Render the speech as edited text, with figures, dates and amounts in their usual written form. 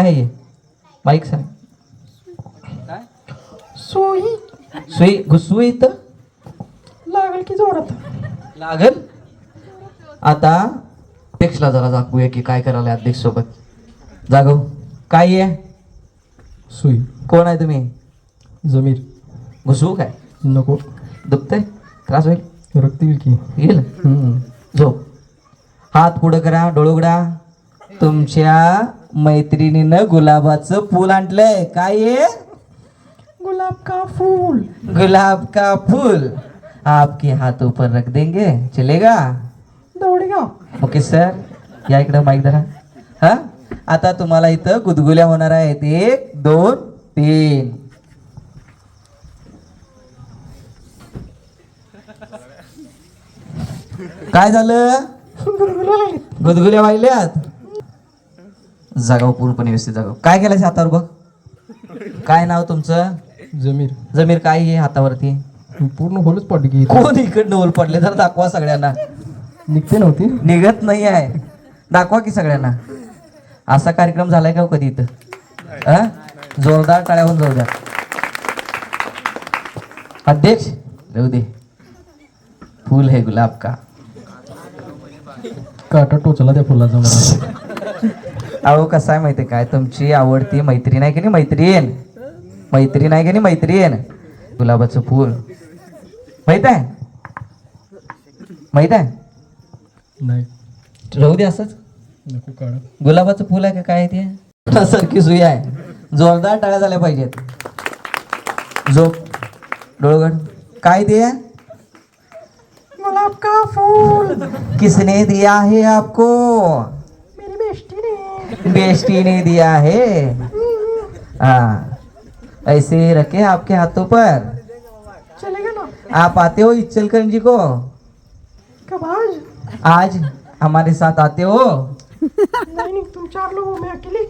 काय आहे? माईक सांग. काय सुई. सुई घुसू इथं लागल की जोरात. लागल. आता अध्यक्षला जरा दाखवूया की काय करायला अध्यक्ष सोबत. जागव. काय आहे? सुई. कोण आहे तुम्ही? जमीर. घुसू काय? नको. दुखतंय? त्रास होईल? रक्त येईल की. येईल. झोप. हात पुढं करा, डोळे उघडा. तुमच्या मैत्रिणीनं गुलाबाचं फूल आणलंय. काय आहे? गुलाब का फूल. गुलाब का फूल. आपके हाथ ऊपर रख देंगे, चलेगा? दौडेगा. ओके सर, या इकडं माईक धरा. हा, आता तुम्हाला इथं गुदगुल्या होणार आहेत. 1 2 3. काय झालं? गुदगुल्या वाहिल्यात. जागाव, पूर्णपणे व्यवस्थित जागाव. काय केलं हातावर बघ. काय नाव तुमचं? जमीर. जमीर. काय आहे हातावरती? पूर्ण होलच पडली की. कोण इकडनं ओल पडले? तर दाखवा सगळ्यांना. निघते नव्हती. निघत नाही आहे. दाखवा की सगळ्यांना. असा कार्यक्रम झालाय का हो कधी इथं? जोरदार टाळ्याहून जाऊ द्या. अध्यक्ष राहू दे. फूल है गुलाब का. काटा टोचला त्या फुलाचा मला. अहो कसं आहे माहिती काय, तुमची आवडती मैत्रीण आहे की नाही? मैत्रीण आहे की नाही? मैत्रीण. गुलाबाचं फूल माहित आहे? माहित आहे? नाही. राहू दे असंच. नको काढा. गुलाबाचं फुल आहे का काय आहे ते? सारखी सुई आहे. जोरदार टाळ्या झाल्या पाहिजेत. झोप, डोळगड. काय ते? गुलाब का फूल. किसने दिया है आपको? मेरी बेस्टी ने. बेस्टी ने दिया है. हाँ, ऐसे रखे आपके हाथों पर. चलेगा ना. आप आते हो इचलकरंजी को? कब आज? आज हमारे साथ आते हो? नहीं नहीं, तुम 4 लोग हो, मैं अकेली.